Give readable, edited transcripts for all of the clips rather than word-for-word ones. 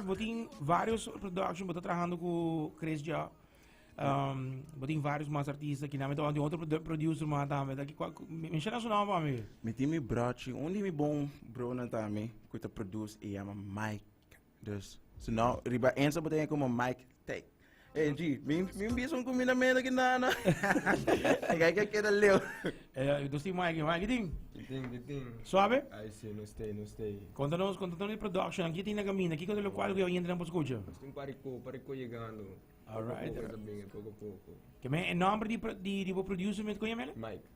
botem vários produções, botem trabalhando com Chris já. Botem vários mais artistas aqui, então tem outro producer mais também. Daqui menciona seu nome para mim. Me tem meu broche, onde me bom bro na também, que tá produz e chama Mike. Dus, so now riba ensa botem como Mike Take. Hey G, me biso com minha mena aqui na. Ai que da leu. Eu gostei Mike tem. Tem. Suave? Aí sim, não stay. Conta-nos de production, aqui tem na caminho, aqui quando eu qual que eu ainda não posso escutar. Tem parico chegando. Alright. Pouco a pouco. Que é o nome de producer mesmo conhece ele?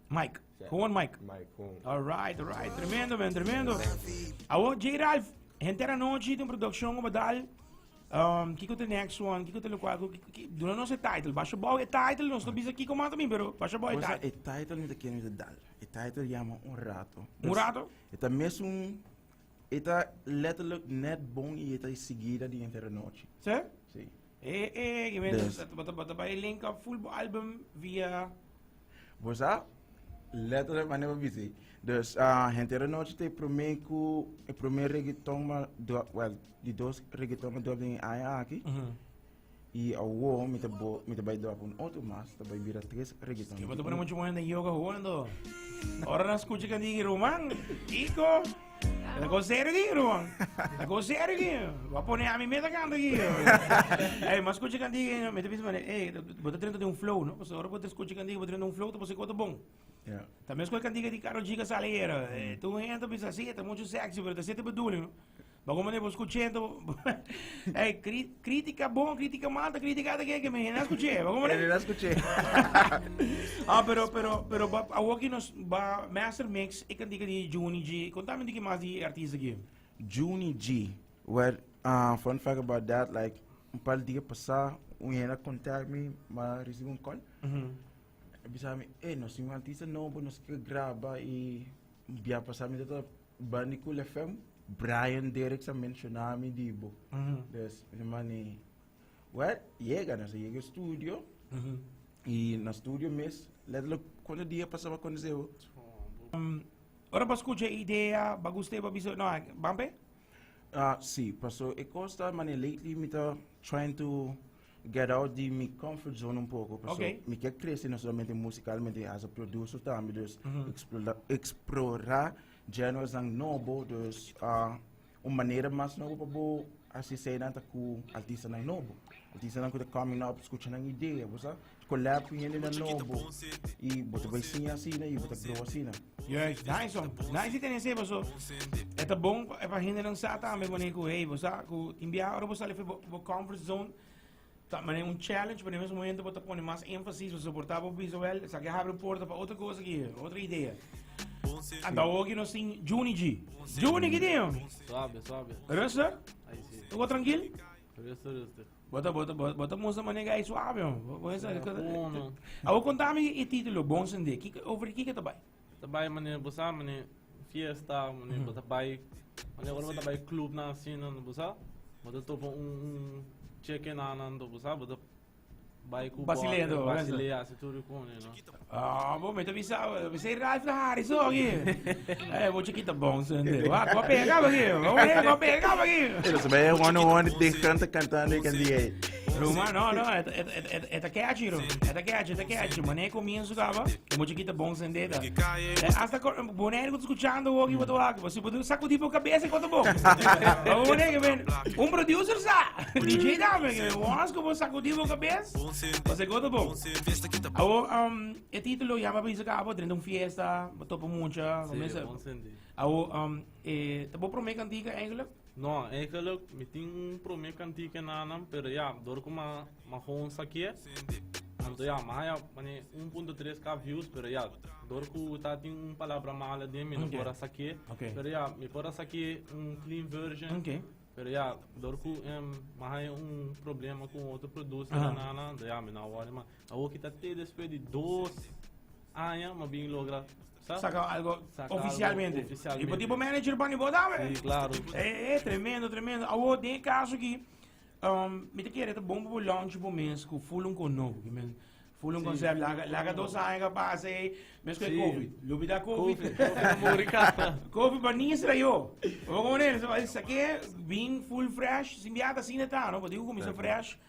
Mike. Com Mike. Alright. Tremendo, man, tremendo. Awo, J. Ralph, inteira noite tem production como dal. Que é o next one? Que é o qual? Do nosso title. Baixa boa é title, nós não aqui como também, pero baixa boa é title. É title não tem que dal. É title chama rato. Rato? É mesmo é letterlijk net bom e é seguida de inteira noite. Sim? Sim. Que vem, bota vai link up full album via. Você letterlijk maar nem busy. Dus inteira noite tem primeiro reggaeton die dois reggaeton maar doen in aqui. E ao o me te vai dar outro mas te vai virar três reggaeton. Que botou para muito bom na yoga rolando. Ora nas escuta que diga Roman, Ico. É com sério aqui, Roman. É com sério aqui. Vou pôr a mim meta canta aqui. Mas escuta que diga, me te pensa, bota dentro de flow, não? Você ora bota escuta que diga, bota dentro de flow, você conta bom. Também escuta que diga de Karol G Salera. Tu entra pensa assim, tá muito sexy, mas você te bedoeling, não? Mas como eu escutando, crítica bom, crítica mal, crítica que me não escutei, mas como não escutei. Pero aqui nós master mix, eu can diga de Junny G, conta-me de que mais de artista aqui. Junny G, fun fact about that, like par dias passar, ia contar me, mas recebi call. Bisa me, nós temos artista novo, nós que grava e via passar me data Bandicul FM. Brian Derek sa mencionar me dibo. Dus mani chega no studio. E no studio mes, letterlijk quando dia passava aconteceu. Ora para escutar ideia, baguste para biso, não, bampe? Sim, passou e costa mani lately me tá trying to get out de my comfort zone pouco, porque me quer crescer não somente musicalmente as a producer também, dus explorar genres ang novo, dus maneira mais nova para assistir nanta com artista na novo. Artista na que coming up, escutando ang ideia, você collab com ele na novo e você vai sim assim, e você grow assim. Yes, nice one. Nice tem esse baso. É bom para gente não sabe também quando que hey, você com enviar para você levar para comfort zone. Mas é challenge, mas nesse momento você põe mais ênfase, você suportar o visual, você quer abrir porta para outra coisa aqui, outra ideia. Então aqui nós temos Junny G. Junny, que tem? Suave. Resta? Aí sim. Tu está tranquilo? Resta. Bota moça maneira aí suave, não. Vou contar-me o título, bom sende. Over o que é também? Também, mano, você, mano, fiesta, mano, você vai, mano, agora você vai clube na cena, não você? Você topa check-in na nando, você, você vai com Basileia, se tudo com ele, não? Bom, mas também você Ralph da Harris, aqui. Vou check it bom, sende. Vou pegar aqui. Eles vai one de cantando e candiei. Roma, não, é catchy, mas comienzo dava, vou check it bom, sende. Hasta boneco escutando o que eu tô lá, você pode sacudir a cabeça enquanto bom. Um producer sa, DJ dame, que once que eu vou sacudir a cabeça, você gosta bom. O título já me pensa que eu vou fiesta, topo mucha, começa. Tá bom para mim cantiga eigenlijk? Não, eigenlijk, me tem para mim cantiga nada, pero já, dor com uma honsa aqui. Então já, mas 1.3k views, pero já, dor com tá tem palavra mala de mim, não pora aqui. Pero já, me pora aqui clean version. Pero já, dor com mas problema com outro producer nada, já me na hora, mas a que tá te depois de 2 anos, mas bem logra saca algo oficialmente. E por tipo manager para botar, velho? Sim, claro. Tremendo. Agora tem caso que me te quer bom para launch para mês com full com novo, Full um concept, laga 2 anos que passa aí, mesmo que Sim. Covid. Lubi da Covid. Covid. Covid para ninguém estranhou. Vamos com ele, isso aqui é bem full fresh, simbiata assim, tá, não? Pode começar fresh.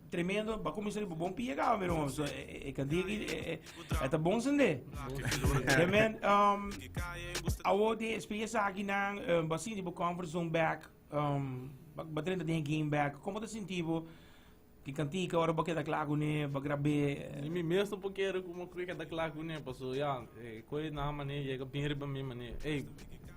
Tremendo, para começar com bom pia, meu irmão. É que é bom sende. Tremendo, a outra experiência aqui na, bastante tipo comfort zone back, batendo de game back, como te sentivo? Que cantica, ora porque da claro né, para gravar. E mesmo porque era como que da claro né, passou já, coi na maneira chega bem para mim maneira. Ei,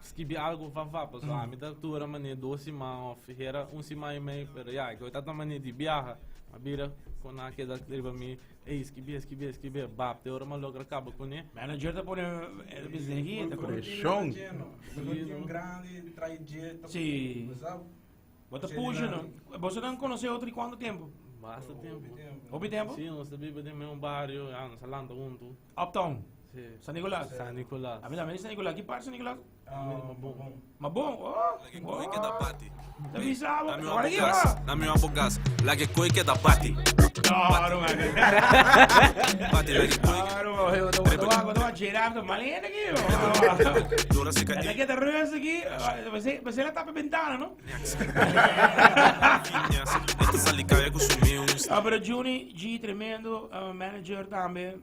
esquibi algo vá, passou a me dá tua maneira 2 semanas, era 1 semana e meio, pero já, que eu tá maneira de viajar, a bira com a que da para mim, ei, esquibi, bap, te ora mal logo acaba com né. Manager tá pondo business aqui, tá pondo. Pressão. Um grande, trai dieta. Sim. Bota puxa, não. Você não conheceu outro em quanto tempo? Basta tempo. Houve tempo? Sim, nós vivemos em um bairro, no Salanda junto. Uptown, Sim. San Nicolás. San Nicolás. A mim San Nicolás, que parte San Nicolás? Bom. Mas bom, Coi que da pati. tá visado, Dá-me agora aqui, dá-me uma bogaça. Lá que coi que da pati. Claro, mano. Pati, lá que coi. Claro, eu tô a girar, tô malendo aqui, ó. Dura se Essa cadi. aqui tá ruim, aqui, você ela tá pra ventana, não? Esta salicaia consumiu Ah, pero Junny, G, tremendo, manager também,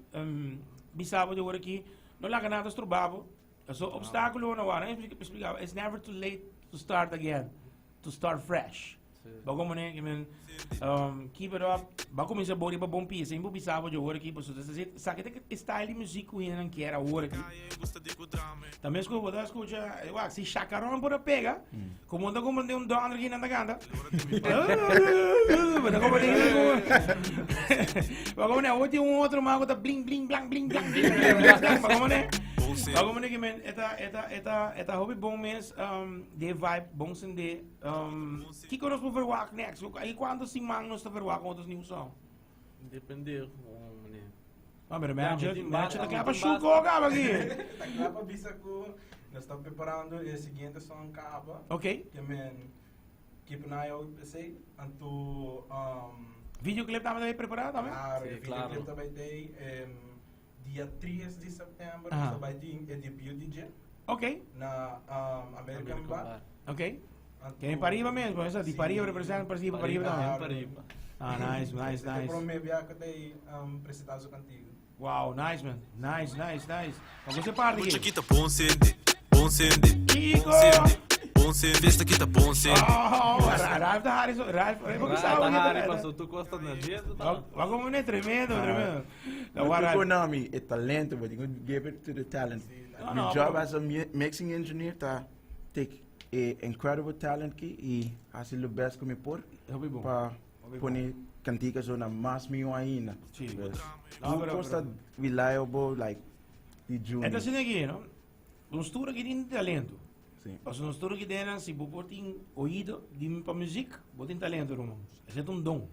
bisabo de agora aqui, não lá nada estrubado, so obstáculo não há, explicava, it's never too late to start again, to start fresh. Bago mo né, keep it up, bago minsan body ba bom piece, imbo bisabo de agora aqui, so sakit que style de música que não quer agora aqui. Também escuta, eu acho, se chacarão por pega, como anda como de dono aqui na ganda. Bago né, hoje outro mago tá bling bling blang bling blang bling. Bago né que men, eta hobby bom mês, de vibe bom sende, que conosco por verwaak next. Aí quando se mang nós tá verwaak outros new song. Depende, né. Ah, pero manager tá clapa chuco acaba aqui. Tá claro, bisa ko. Nós estamos preparando o seguinte som capa. Ok. Que keep an eye out, sei. Anto Videoclip também preparado também? claro, Sim, o claro. videoclip também tem dia 3 de setembro, Ah. nós vai ter debut DJ Ok, na American Bar. ok. Anto- Quem pariba mesmo, essa de pariba representa pariba também. Pariba. Ah, nice. Eu prometo que tem apresentado contigo. Wow, nice man. Nice. Mas você parte Puxa aqui. aqui tá bom sende. Bom sende. Kiko! Bom sende. Esta aqui tá bom sende. Ralph da Harris, Ralph, eu vou pensar Hari, aqui. passou, tu gosta da dieta, tá? Vai como é tremendo. Not economy, it's talent, but you can give it to the talent. No, My no, job bro. as a mixing engineer to take a incredible talent ki e hacer lo best que me por Eu vi bom. para poner canticas na mais mil ainda. Sim. Tu costa reliable like the junior. Então assim aqui, não? Um estudo que tem talento. Sim. Als een story gedaan, se você tem ouído para música, você tem talento, irmão. Esse é um dom.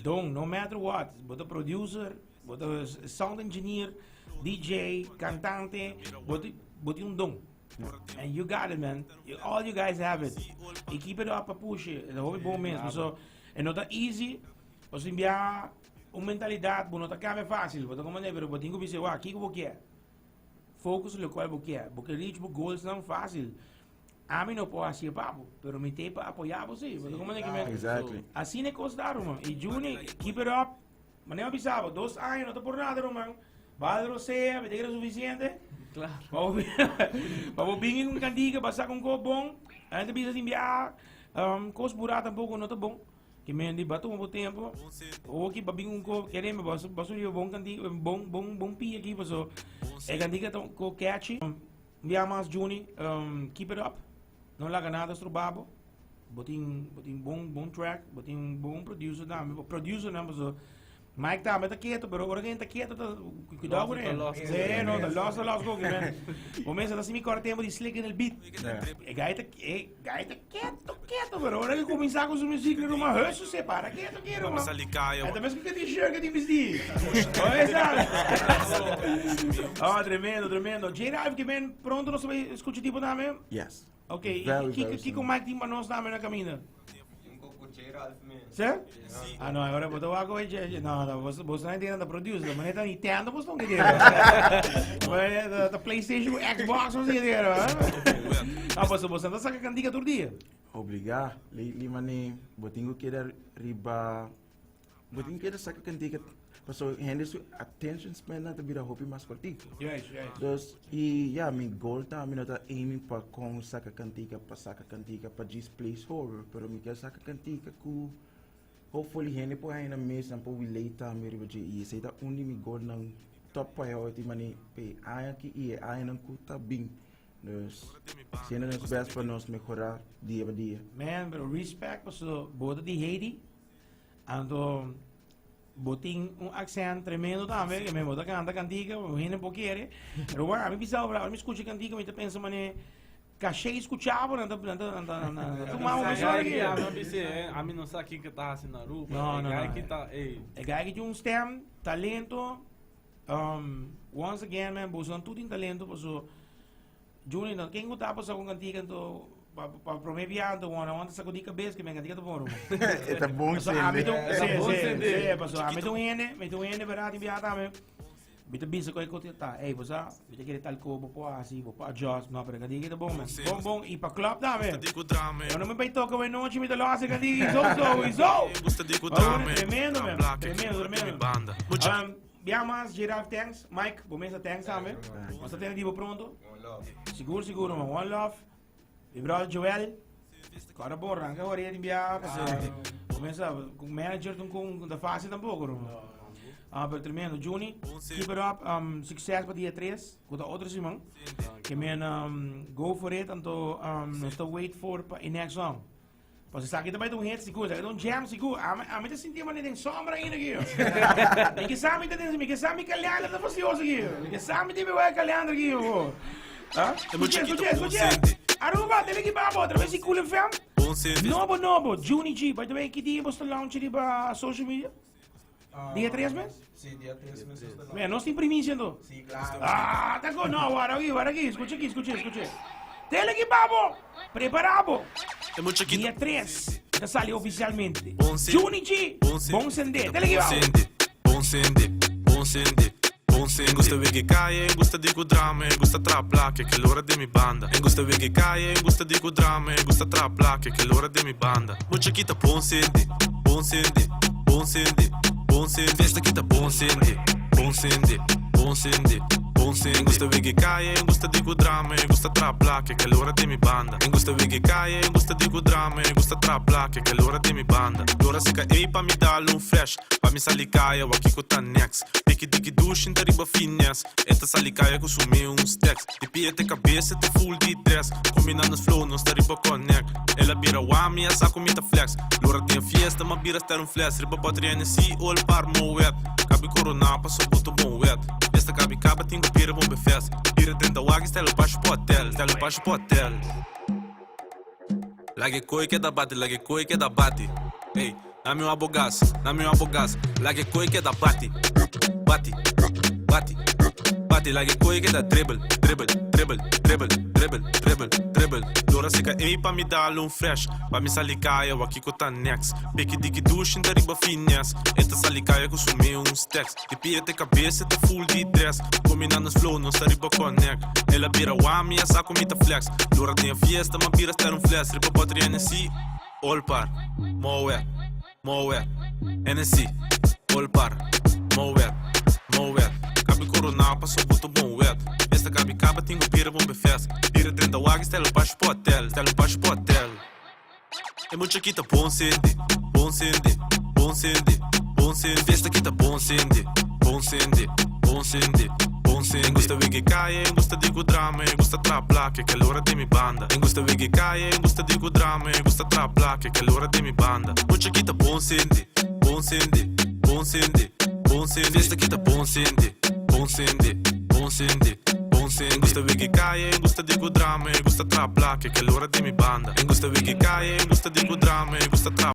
Dom, no matter what. Você producer, você sound engineer, DJ, cantante, você tem um dom. And you got it, man. All you guys have it. E keep it up, push it. É hobby bom mesmo. So, é não tá easy. Você enviar uma mentalidade, não tá cabe fácil. Você como é, mas você tem que pensar, o que eu quero? Focus no qual você quer. Porque reach goals não é fácil. A mim não pode ser papo, mas me tem para apoiar você. Você como é que Exactly. assim é costar, irmão. E Junny, keep it up. Mas nem avisava, 2 anos, não tá por nada, irmão. Vai você, me tem que ser suficiente. Claro. Vamos vir com cantiga, passar com copo bom. Ainda precisa enviar, coisa burada um pouco, não tá bom. Que me andi bato um tempo. Ou que babing um copo, queremos, basso de bom cantiga, bom pia aqui, basso. É cantiga com catchy. Enviar mais Junny, keep it up. Não larga nada, estrubabo. Botin bom track, botin bom producer, não, producer não, basso. Mike tá, mas tá quieto, pero agora quem tá quieto, tá, cuidado com ele. Sim, não, tá lost, go, man. O mês tá assim, me corta tempo de slick no beat. O gai tá quieto, pero agora que começar com sua música, não uma rush, você para quieto, irmão. Salicaia. É também que tem shirt que tem vestir. Olha, sabe? Oh, tremendo. J-Live, que vem pronto, nós vamos escutar tipo também? Yes. Ok, Very, e very que o Mike tem para nós também na caminha? Sim? Ah, não, agora eu vou agora. Não, você não entende da producer, mas não entende, você não entende. Da PlayStation, Xbox, você entende. Ah, você não sabe que cantiga todo dia. Obrigado. Lately, mani, botingo queda riba, botingo queda saca cantiga. Paso gente su attention span na tabira hopi mas cortico. Yes. Dus ja, mijn goal ta mi nota aiming pa kung saca cantiga pa just place horror, pero mi quer saca cantiga ku hopefully gente po ay na mes na po relate ta mi riba ji sei ta undi mi goal ng top priority mani pe ay ki ay nang ku ta bing. Dus sino nos best pa nos mejorar dia a dia. Man, pero respect paso boda di Haiti. Ando boting accent tremendo também, que me bota canta cantiga, o gente não quer. Pero bueno, a mim pensava, a mim escuta cantiga, mas pensa mané cachê escutava, não tomar uma pessoa aqui. A mim não sabe quem que tá assim na rua. Não. É gai que tem stem, talento. Once again, man, buscando tudo em talento, paso Junny, quem gostava passar com cantiga, então para promeviando, onde essa coisa cabeça que me cantiga tá bom. Tá bom Sim, passou. A mim tem um barato enviado também. Bita bisa ko ikot ta. Você, bita querer tal ko po assim, po adjust, não, para cantiga tá bom, man. Bom e para club também. Eu não me vai tocar vai noite me dá essa cantiga, Tremendo, man. Tremendo. Biamas, Giraffe, thanks. Mike, Bomesa, thanks também. Você tem dibo pronto? Seguro, man. One love. Mi brother Joel, agora bom, arranca agora ele enviar, começa com manager com da fase também, pero tremendo, Junny, keep it up, sucesso para dia 3, com a outra semana, que go for it, então nós estamos wait for in next song. Você sabe que também tem hit seguro, tem jam seguro, a mim tá sentindo uma tem sombra ainda aqui, me que sabe que calhando tá facioso aqui, me que sabe que vai calhando aqui, escuche. Aruba, deve que babo, outra vez cool FM. Nobo, Junny G, vai também que dia você launch ali para social media? Dia 3 meses? Sim, dia 3 meses. Bem, nós tem primícia então? Sim, claro. Ah, tá bom, não, agora aqui, escute. Tele que babo, preparado. Dia 3, já saiu oficialmente. Junny G, bom sende, tele que babo. Bom sende. Gusta ver que cae, gusta di drama, gusta trap black, che l'ora de mi banda. Gusta ver que cae, gusta di drama, gusta trap black, che l'ora de mi banda. Mucha quita bon sende. Festa quita bon sende. Gusta ver que cae, gusta di drama, gusta trap black, che l'ora de mi banda. Gusta ver que cae, gusta di drama, gusta trap black, che l'ora de mi banda. L'ora se cae pa mi dalo fresh, pa mi salicaia, aqui com tá next. Diki dush in riba finesse. Esta salicaia que sumi stacks. De pie te cabeça te full de dress. Combinando os flow, nós tá riba connect. Ela bira wami, essa comita flex. L'ora tem fiesta, ma bira estar flash. Riba pode NC, all par mo wet. Cabe corona, passou puto bom wet. Esta cabe caba, tingo pira bom befes. Pira dentro da wag, stelo baixo pro hotel. Lage coi que da bate. Ei, na meu abogas. Lage coi que da bate. Lage coi que da dribble. L'ora se cae pa mi dalo fresh. Pa mi salicaia, aqui com tá next. Diki dush in riba finesse. Esta salicaia que sumi stacks. De pie te cabeça te full de dress. Combinando os flow, nós tá riba connect. Ela bira wami, essa comita flex. L'ora tem fiesta, ma bira estar flash. Riba pode NC, all par, mo wet. NC, all par, mo wet. Cabe corona, passou puto bom wet. Esta cabe caba, tingo pira bom befes. Pira dentro da wag, stelo baixo pro hotel. É muito aqui tá bom sende. Festa aqui tá bom sende. Gusta ver que cae, gusta di drama, gusta trap black, che l'ora de mi banda. Gusta ver que cae, gusta di drama, gusta trap black, che l'ora de mi banda. Mucha quita bon sende. Festa aqui tá bom sende. Gusta ver que cae, gusta di drama, gusta trap black, che l'ora de mi banda. Gusta ver que cae, gusta di drama, gusta trap